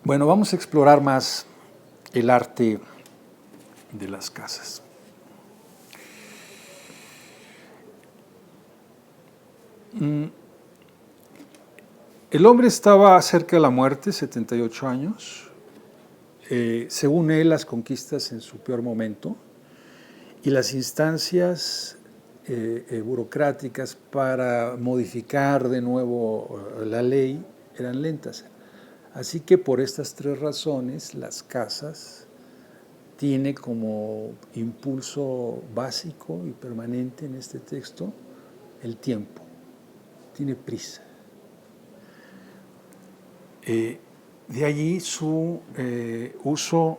Bueno, vamos a explorar más el arte de las casas. El hombre estaba cerca de la muerte, 78 años. Según él, las conquistas en su peor momento y las instancias burocráticas para modificar de nuevo la ley eran lentas. Así que por estas tres razones, las casas tiene como impulso básico y permanente en este texto el tiempo. Tiene prisa. De allí su uso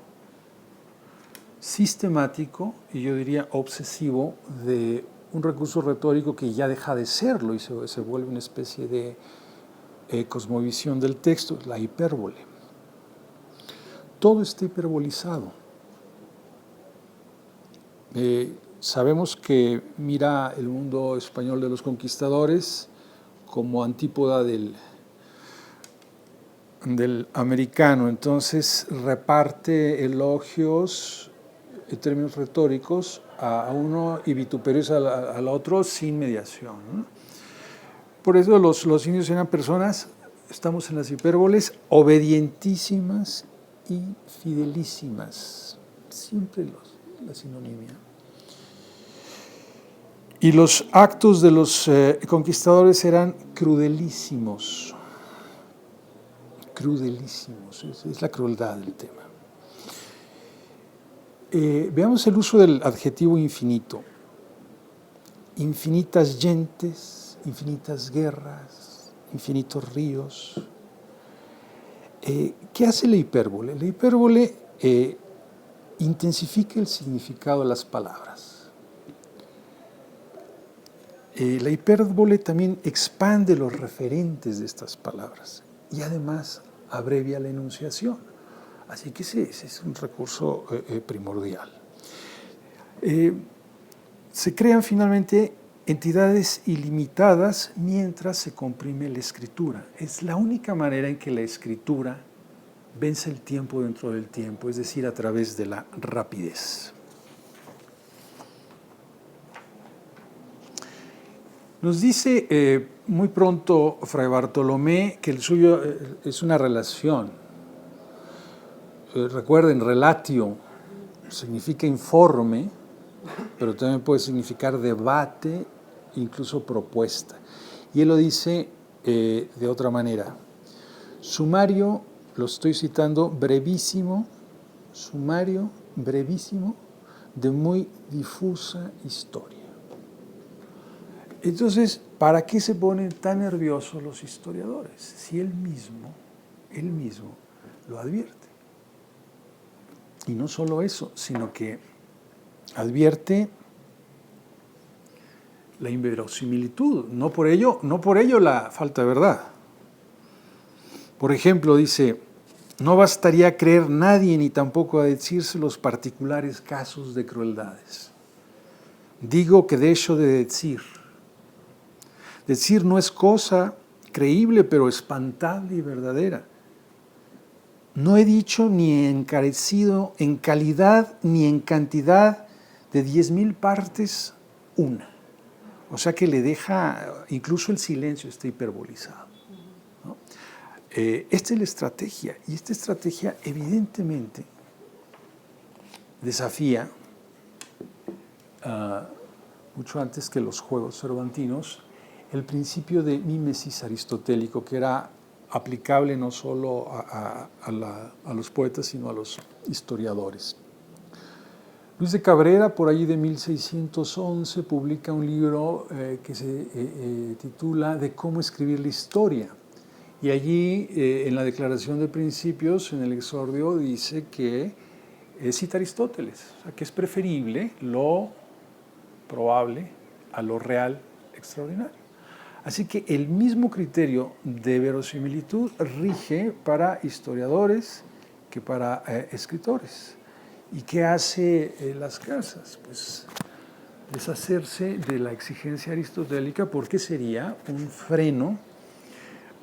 sistemático y yo diría obsesivo de un recurso retórico que ya deja de serlo y se vuelve una especie de cosmovisión del texto, la hipérbole. Todo está hiperbolizado. Sabemos que mira el mundo español de los conquistadores como antípoda del americano, entonces reparte elogios en términos retóricos a uno y vituperios al otro sin mediación, ¿no? Por eso los indios eran personas, estamos en las hipérboles, obedientísimas y fidelísimas, siempre la sinonimia. Y los actos de los conquistadores eran crudelísimos. Crudelísimos, es la crueldad del tema. Veamos el uso del adjetivo infinito. Infinitas gentes, infinitas guerras, infinitos ríos. ¿Qué hace la hipérbole? La hipérbole intensifica el significado de las palabras. La hipérbole también expande los referentes de estas palabras y además abrevia la enunciación. Así que ese es un recurso primordial. Se crean finalmente entidades ilimitadas mientras se comprime la escritura. Es la única manera en que la escritura vence el tiempo dentro del tiempo, es decir, a través de la rapidez. Nos dice muy pronto Fray Bartolomé que el suyo es una relación. Recuerden, relatio significa informe, pero también puede significar debate, incluso propuesta. Y él lo dice de otra manera. Sumario, lo estoy citando, brevísimo, sumario, brevísimo, de muy difusa historia. Entonces, ¿para qué se ponen tan nerviosos los historiadores? Si él mismo lo advierte. Y no solo eso, sino que advierte la inverosimilitud, no por ello la falta de verdad. Por ejemplo, dice, no bastaría creer nadie ni tampoco a decirse los particulares casos de crueldades. Digo que de hecho de decir. Decir no es cosa creíble, pero espantable y verdadera. No he dicho ni encarecido en calidad ni en cantidad de 10,000 partes una. O sea que le deja, incluso el silencio está hiperbolizado, ¿no? Esta es la estrategia, y esta estrategia evidentemente desafía, mucho antes que los juegos cervantinos, el principio de mímesis aristotélico, que era aplicable no solo a los poetas, sino a los historiadores. Luis de Cabrera, por allí de 1611, publica un libro que se titula De cómo escribir la historia. Y allí, en la Declaración de Principios, en el exordio, dice que cita Aristóteles, o sea, que es preferible lo probable a lo real extraordinario. Así que el mismo criterio de verosimilitud rige para historiadores que para escritores. ¿Y qué hace las casas? Pues deshacerse de la exigencia aristotélica porque sería un freno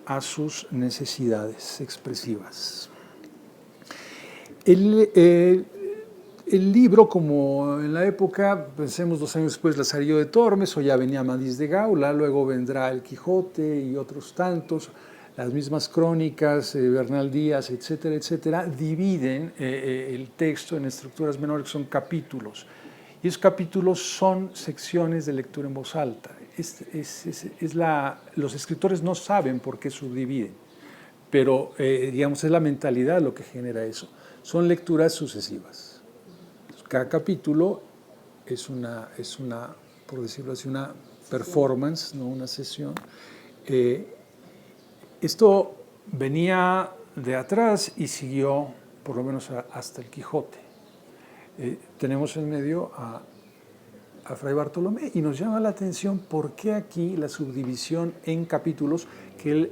a sus necesidades expresivas. El, eh, el libro, como en la época, pensemos 2 años después, Lazarillo de Tormes, o ya venía Amadís de Gaula, luego vendrá El Quijote y otros tantos, las mismas crónicas, Bernal Díaz, etcétera, etcétera, dividen el texto en estructuras menores, que son capítulos. Y esos capítulos son secciones de lectura en voz alta. Los escritores no saben por qué subdividen, pero digamos, es la mentalidad lo que genera eso. Son lecturas sucesivas. Cada capítulo es una, por decirlo así, una performance, no una sesión. Esto venía de atrás y siguió por lo menos hasta el Quijote. Tenemos en medio a Fray Bartolomé y nos llama la atención por qué aquí la subdivisión en capítulos que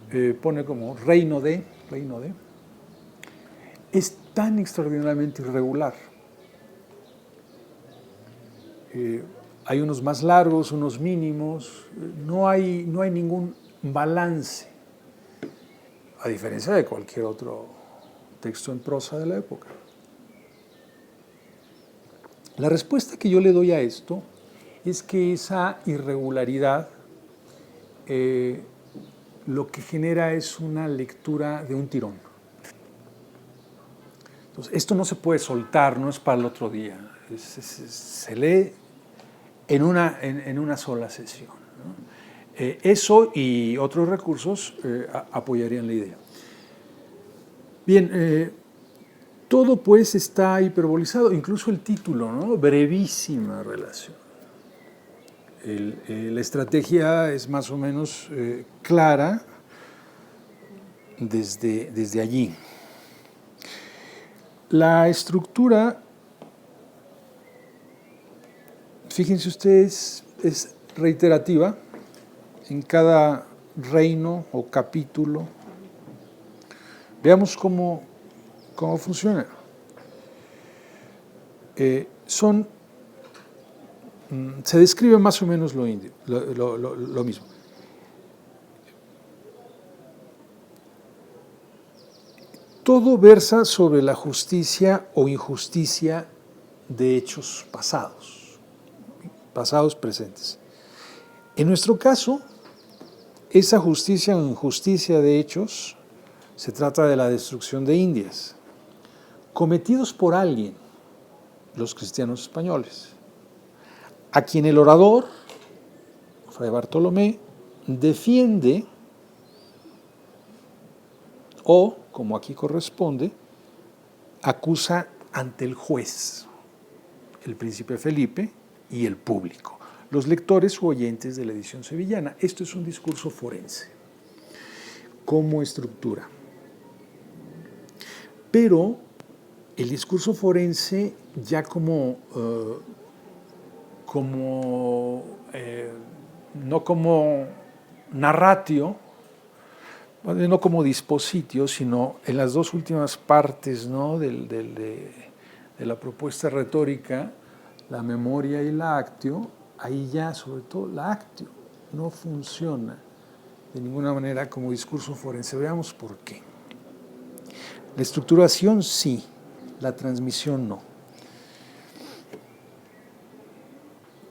él pone como reino de, es tan extraordinariamente irregular. Hay unos más largos, unos mínimos, no hay ningún balance, a diferencia de cualquier otro texto en prosa de la época. La respuesta que yo le doy a esto es que esa irregularidad lo que genera es una lectura de un tirón. Entonces, esto no se puede soltar, no es para el otro día. Se lee en una sola sesión, ¿no? Eso y otros recursos apoyarían la idea. Bien, todo pues está hiperbolizado, incluso el título, ¿no? Brevísima relación. La estrategia es más o menos clara desde allí. La estructura, fíjense ustedes, es reiterativa en cada reino o capítulo. Veamos cómo funciona. Se describe más o menos lo mismo. Todo versa sobre la justicia o injusticia de hechos pasados presentes. En nuestro caso, esa justicia o injusticia de hechos se trata de la destrucción de Indias, cometidos por alguien, los cristianos españoles, a quien el orador, Fray Bartolomé, defiende o, como aquí corresponde, acusa ante el juez, el príncipe Felipe y el público, los lectores u oyentes de la edición sevillana. Esto es un discurso forense, como estructura. Pero el discurso forense ya no como narratio, no como dispositio, sino en las dos últimas partes, ¿no? de la propuesta retórica, la memoria y la actio, ahí ya sobre todo la actio no funciona de ninguna manera como discurso forense. Veamos por qué. La estructuración sí, la transmisión no.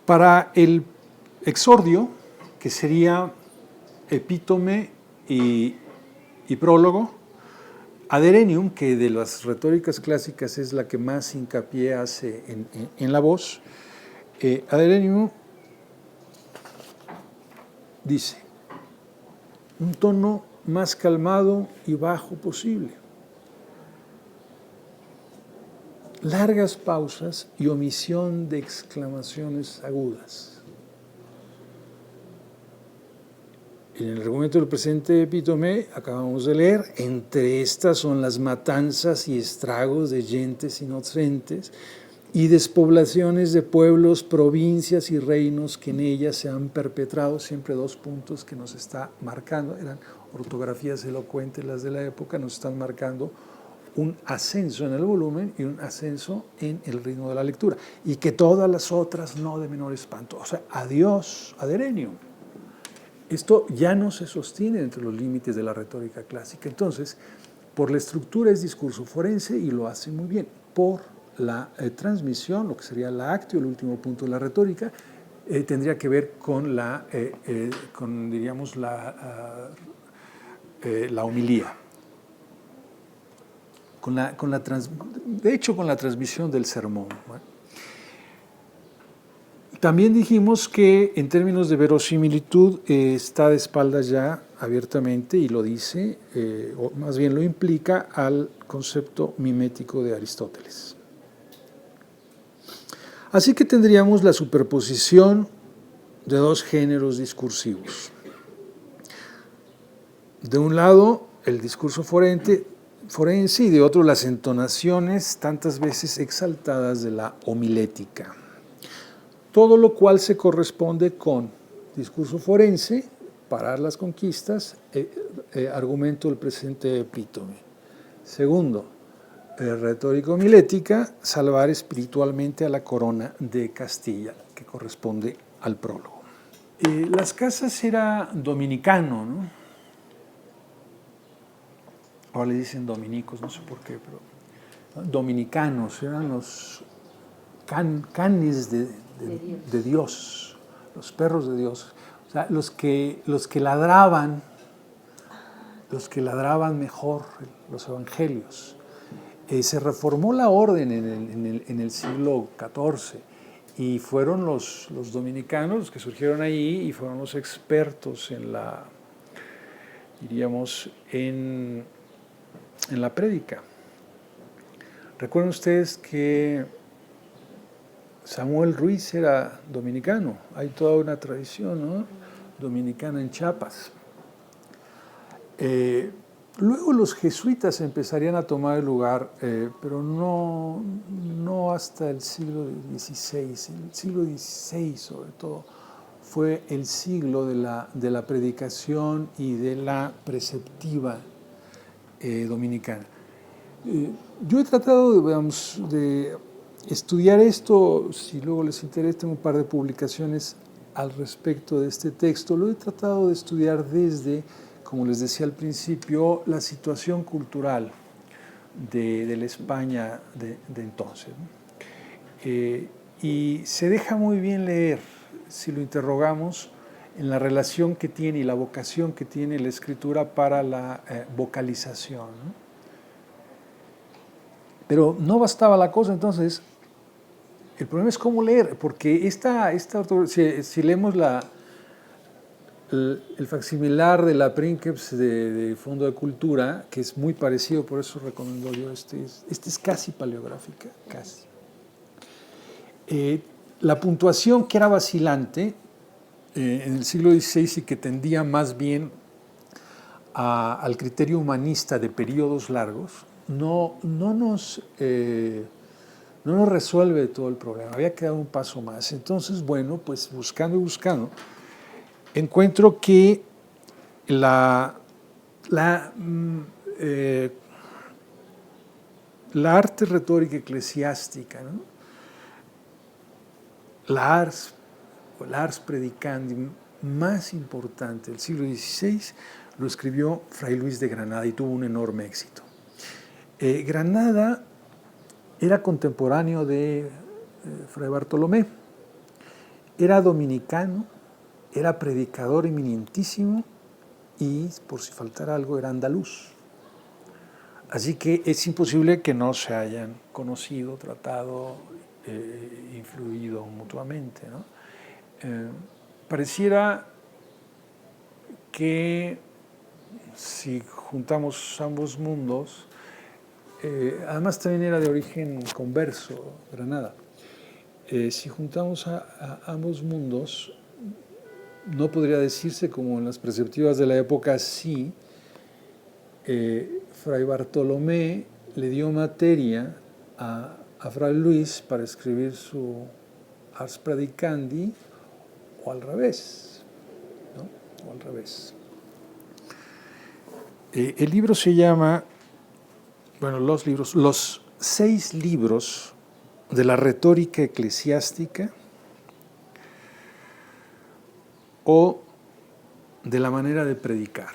Para el exordio, que sería epítome y prólogo, ad Aderenium, que de las retóricas clásicas es la que más hincapié hace en la voz, ad Aderenium dice, un tono más calmado y bajo posible. Largas pausas y omisión de exclamaciones agudas. En el argumento del presente epítome, acabamos de leer, entre estas son las matanzas y estragos de gentes inocentes y despoblaciones de pueblos, provincias y reinos que en ellas se han perpetrado. Siempre dos puntos que nos está marcando, eran ortografías elocuentes las de la época, nos están marcando un ascenso en el volumen y un ascenso en el ritmo de la lectura, y que todas las otras no de menor espanto. O sea, adiós, ad Aderenium. Esto ya no se sostiene entre los límites de la retórica clásica. Entonces, Por la estructura es discurso forense y lo hace muy bien. Por la transmisión, lo que sería la actio, el último punto de la retórica, tendría que ver con diríamos, la homilía. De hecho, con la transmisión del sermón. ¿Bueno? También dijimos que en términos de verosimilitud está de espaldas ya abiertamente y lo dice, o más bien lo implica, al concepto mimético de Aristóteles. Así que tendríamos la superposición de dos géneros discursivos. De un lado, el discurso forense y de otro, las entonaciones tantas veces exaltadas de la homilética. Todo lo cual se corresponde con discurso forense, parar las conquistas, argumento del presente epítome. Segundo, retórica homilética, salvar espiritualmente a la corona de Castilla, que corresponde al prólogo. Las casas era dominicano, ¿no? Ahora le dicen dominicos, no sé por qué, pero dominicanos eran los canes de Dios, los perros de Dios, o sea, los que ladraban mejor los evangelios. Se reformó la orden en el siglo XIV y fueron los dominicanos los que surgieron ahí y fueron los expertos en la prédica. Recuerden ustedes que Samuel Ruiz era dominicano, hay toda una tradición, ¿no?, dominicana en Chiapas. Luego los jesuitas empezarían a tomar el lugar, pero no hasta el siglo XVI. El siglo XVI, sobre todo, fue el siglo de la predicación y de la preceptiva dominicana. Yo he tratado, de estudiar esto, si luego les interesa, tengo un par de publicaciones al respecto de este texto. Lo he tratado de estudiar desde, como les decía al principio, la situación cultural de la España de entonces, ¿no? Y se deja muy bien leer, si lo interrogamos, en la relación que tiene y la vocación que tiene la escritura para la vocalización, ¿no? Pero no bastaba la cosa, entonces, el problema es cómo leer, porque si leemos el facsimilar de la Princeps de Fondo de Cultura, que es muy parecido, por eso recomiendo yo este es casi paleográfica, casi. La puntuación, que era vacilante en el siglo XVI y que tendía más bien al criterio humanista de periodos largos, no nos resuelve todo el problema. Había que dar un paso más. Entonces, bueno, pues buscando y buscando, encuentro que la arte retórica eclesiástica, ¿no?, la ars predicandi más importante del siglo XVI, lo escribió Fray Luis de Granada y tuvo un enorme éxito. Granada era contemporáneo de Fray Bartolomé, era dominicano, era predicador eminentísimo y, por si faltara algo, era andaluz. Así que es imposible que no se hayan conocido, tratado, influido mutuamente, ¿no? Pareciera que si juntamos ambos mundos, además también era de origen converso, Granada, si juntamos a ambos mundos, no podría decirse como en las preceptivas de la época, sí, Fray Bartolomé le dio materia a Fray Luis para escribir su Ars Predicandi, o al revés, ¿no? O al revés. El libro se llama, los 6 libros de la retórica eclesiástica o de la manera de predicar.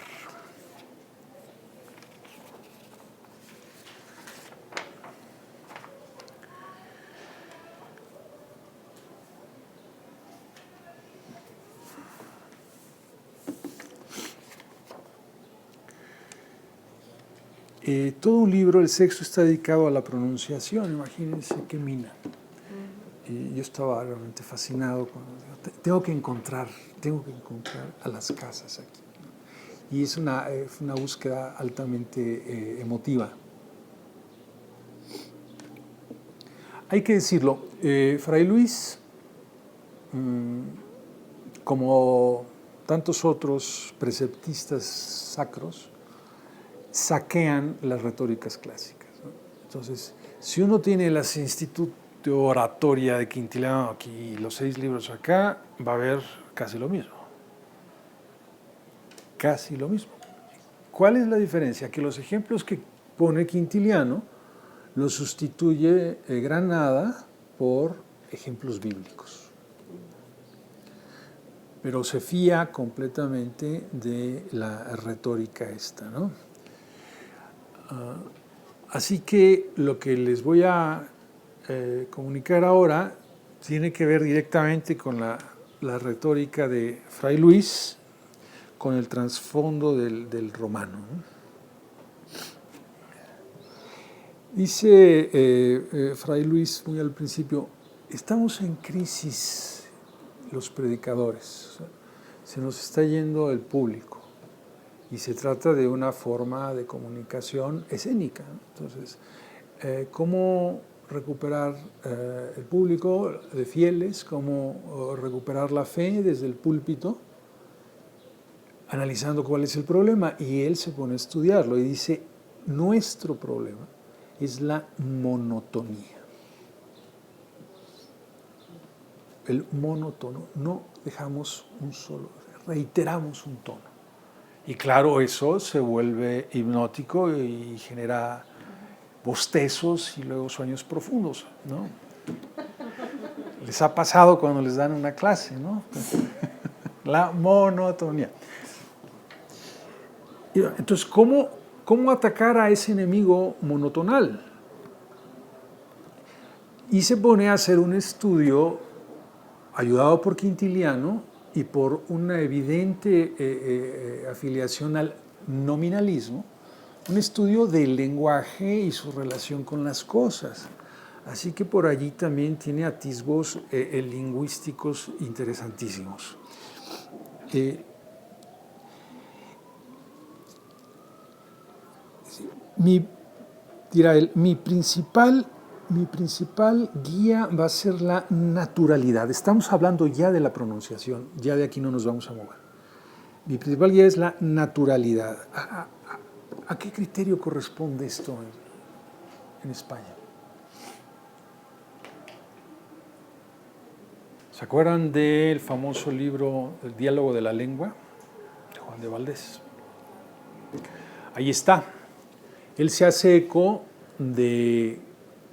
todo un libro, el sexto, está dedicado a la pronunciación. Imagínense qué mina. Y yo estaba realmente fascinado cuando digo, tengo que encontrar a las casas aquí. Y es fue una búsqueda altamente emotiva. Hay que decirlo, Fray Luis, como tantos otros preceptistas sacros, saquean las retóricas clásicas, ¿no? Entonces, si uno tiene las Instituto de Oratoria de Quintiliano aquí y los 6 libros acá, va a ver casi lo mismo. Casi lo mismo. ¿Cuál es la diferencia? Que los ejemplos que pone Quintiliano los sustituye Granada por ejemplos bíblicos. Pero se fía completamente de la retórica esta, ¿no? Así que lo que les voy a comunicar ahora tiene que ver directamente con la retórica de Fray Luis, con el trasfondo del romano, ¿no? Dice Fray Luis muy al principio, estamos en crisis los predicadores, o sea, se nos está yendo el público y se trata de una forma de comunicación escénica, ¿no? Entonces, ¿cómo recuperar el público de fieles? ¿Cómo recuperar la fe desde el púlpito? Analizando cuál es el problema, y él se pone a estudiarlo y dice, nuestro problema es la monotonía. El monótono, no dejamos un solo, reiteramos un tono. Y claro, eso se vuelve hipnótico y genera bostezos y luego sueños profundos, ¿no? Les ha pasado cuando les dan una clase, ¿no? La monotonía. Entonces, ¿cómo atacar a ese enemigo monotonal? Y se pone a hacer un estudio ayudado por Quintiliano y por una evidente afiliación al nominalismo, un estudio del lenguaje y su relación con las cosas. Así que por allí también tiene atisbos lingüísticos interesantísimos. Dirá él, mi principal guía va a ser la naturalidad. Estamos hablando ya de la pronunciación, ya de aquí no nos vamos a mover. Mi principal guía es la naturalidad. ¿A qué criterio corresponde esto en España? ¿Se acuerdan del famoso libro El diálogo de la lengua? De Juan de Valdés. Ahí está. Él se hace eco de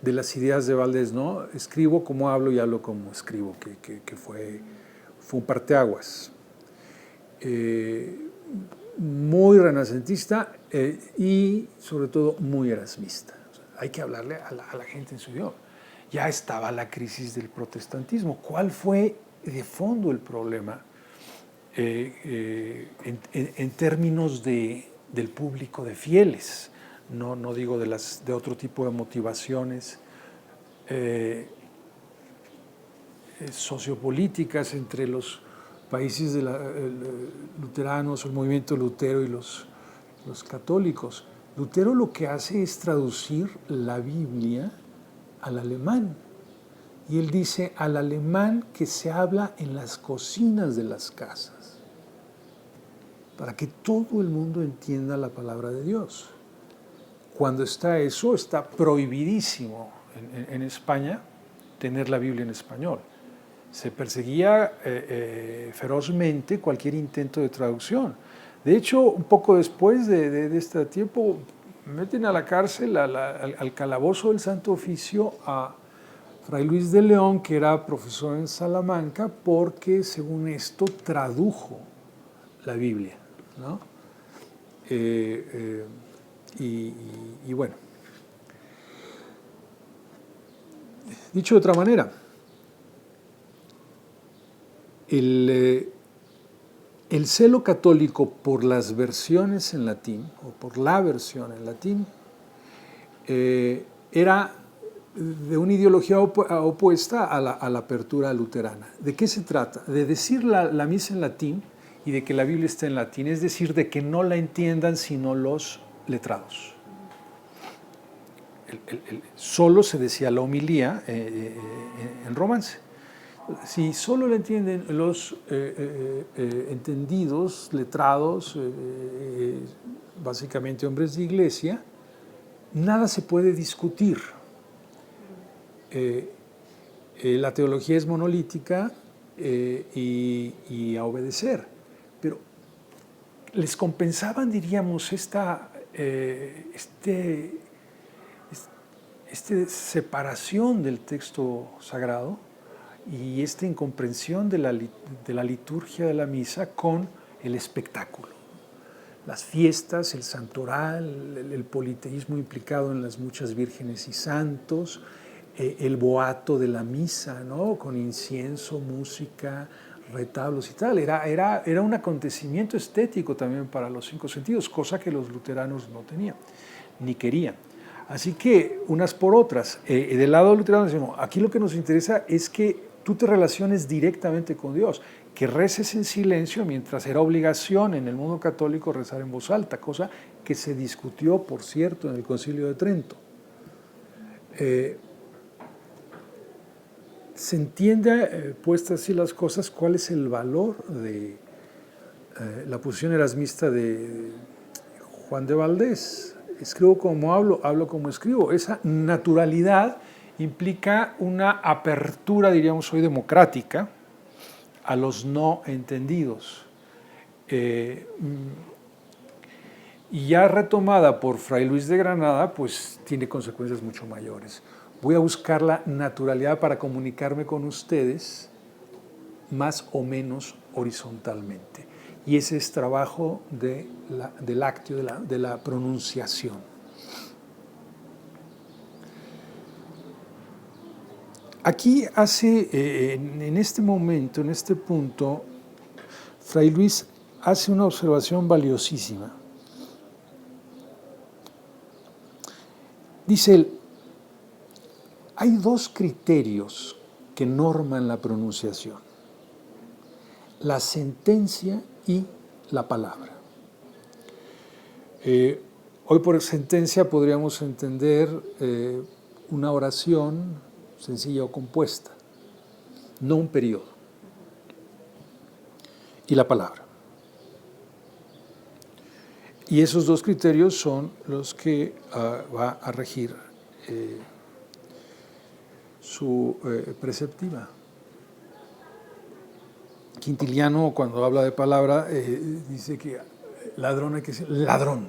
las ideas de Valdés, ¿no? Escribo como hablo y hablo como escribo, que fue un parteaguas. Muy renacentista y sobre todo muy erasmista. O sea, hay que hablarle a la gente en su idioma. Ya estaba la crisis del protestantismo. ¿Cuál fue de fondo el problema en términos del público de fieles? No digo de otro tipo de motivaciones sociopolíticas entre los países luteranos, el movimiento Lutero y los católicos. Lutero lo que hace es traducir la Biblia al alemán. Y él dice al alemán que se habla en las cocinas de las casas, para que todo el mundo entienda la palabra de Dios. Cuando está eso, está prohibidísimo en España tener la Biblia en español. Se perseguía ferozmente cualquier intento de traducción. De hecho, un poco después de este tiempo, meten a la cárcel, al calabozo del Santo Oficio, a Fray Luis de León, que era profesor en Salamanca, porque, según esto, tradujo la Biblia, ¿no? Y bueno, dicho de otra manera, el celo católico por las versiones en latín, o por la versión en latín, era de una ideología opuesta a la apertura luterana. ¿De qué se trata? De decir la misa en latín y de que la Biblia está en latín, es decir, de que no la entiendan sino los letrados. Solo se decía la homilía en romance. Si solo la entienden los entendidos, letrados, básicamente hombres de iglesia, nada se puede discutir. La teología es monolítica y a obedecer. Pero les compensaban, diríamos, esta separación del texto sagrado y esta incomprensión de la liturgia de la misa con el espectáculo. Las fiestas, el santoral, el politeísmo implicado en las muchas vírgenes y santos, el boato de la misa, ¿no? Con incienso, música, retablos y tal. Era un acontecimiento estético también para los 5 sentidos, cosa que los luteranos no tenían, ni querían. Así que, unas por otras, del lado luterano decimos, aquí lo que nos interesa es que tú te relaciones directamente con Dios, que reces en silencio mientras era obligación en el mundo católico rezar en voz alta, cosa que se discutió, por cierto, en el Concilio de Trento. Se entiende, puestas así las cosas, cuál es el valor de la posición erasmista de Juan de Valdés. Escribo como hablo como escribo. Esa naturalidad implica una apertura, diríamos hoy, democrática a los no entendidos. Y ya retomada por Fray Luis de Granada, pues tiene consecuencias mucho mayores. Voy a buscar la naturalidad para comunicarme con ustedes más o menos horizontalmente. Y ese es trabajo del actio, de la pronunciación. Aquí en este momento, en este punto, Fray Luis hace una observación valiosísima. Dice él, hay 2 criterios que norman la pronunciación: la sentencia y la palabra. Hoy por sentencia podríamos entender una oración sencilla o compuesta, no un periodo. Y la palabra. Y esos 2 criterios son los que va a regir su preceptiva. Quintiliano, cuando habla de palabra, dice que ladrón hay que decir ladrón,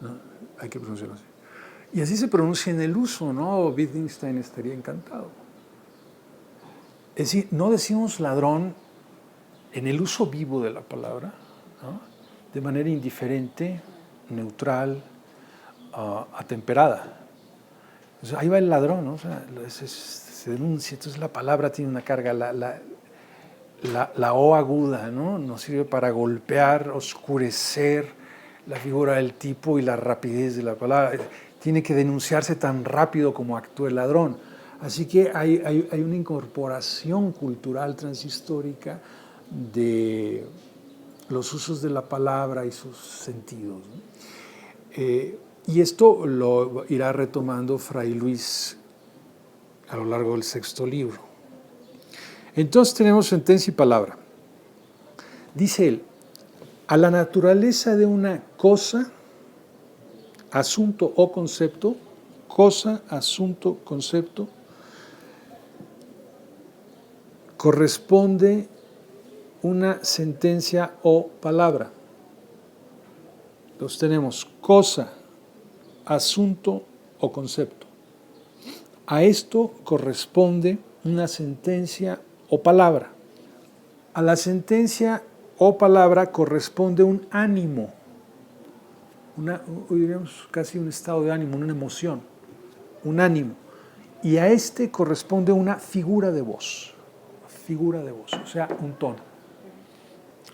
¿no? Hay que pronunciarlo así. Y así se pronuncia en el uso, ¿no? Wittgenstein estaría encantado. Es decir, no decimos ladrón en el uso vivo de la palabra, ¿no? De manera indiferente, neutral, atemperada. Entonces, ahí va el ladrón, ¿no? O sea, se denuncia, entonces la palabra tiene una carga, la O aguda, ¿no? Nos sirve para golpear, oscurecer la figura del tipo y la rapidez de la palabra. Tiene que denunciarse tan rápido como actúa el ladrón. Así que hay una incorporación cultural transhistórica de los usos de la palabra y sus sentidos, ¿no? Y esto lo irá retomando Fray Luis a lo largo del 6º libro. Entonces tenemos sentencia y palabra. Dice él, a la naturaleza de una cosa, asunto o concepto, cosa, asunto, concepto, corresponde una sentencia o palabra. Entonces tenemos cosa, asunto o concepto. A esto corresponde una sentencia o palabra. A la sentencia o palabra corresponde un ánimo, diríamos casi un estado de ánimo, una emoción, un ánimo. Y a este corresponde una figura de voz, o sea, un tono.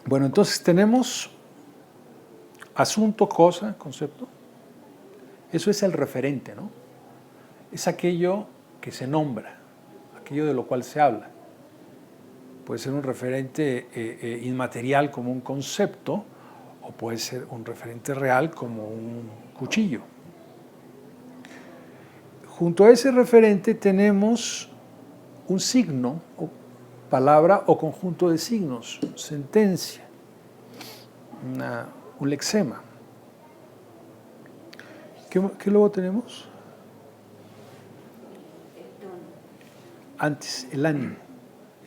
Bueno, entonces tenemos asunto, cosa, concepto, Eso es el referente, ¿no? Es aquello que se nombra, aquello de lo cual se habla. Puede ser un referente inmaterial como un concepto, o puede ser un referente real como un cuchillo. Junto a ese referente tenemos un signo, o palabra o conjunto de signos, sentencia, un lexema. ¿Qué luego tenemos? Antes, el ánimo.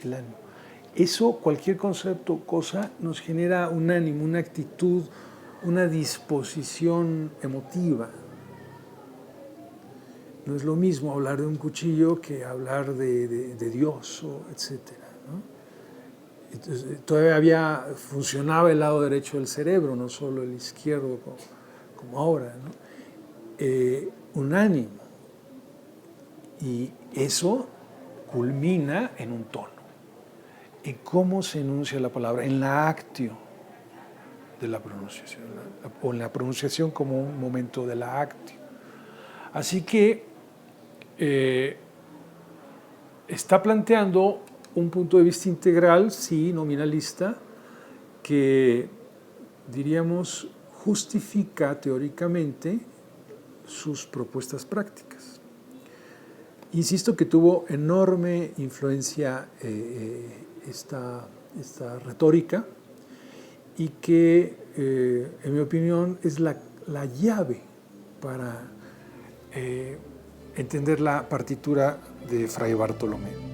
El ánimo. Eso, cualquier concepto o cosa, nos genera un ánimo, una actitud, una disposición emotiva. No es lo mismo hablar de un cuchillo que hablar de Dios, etc. ¿no? Entonces, todavía funcionaba el lado derecho del cerebro, no solo el izquierdo como ahora, ¿no? Un ánimo. Y eso culmina en un tono. En cómo se enuncia la palabra, en la actio de la pronunciación, o en la pronunciación como un momento de la actio. Así que está planteando un punto de vista integral, sí, nominalista, que diríamos justifica teóricamente sus propuestas prácticas. Insisto que tuvo enorme influencia esta retórica y que, en mi opinión, es la llave para entender la partitura de Fray Bartolomé.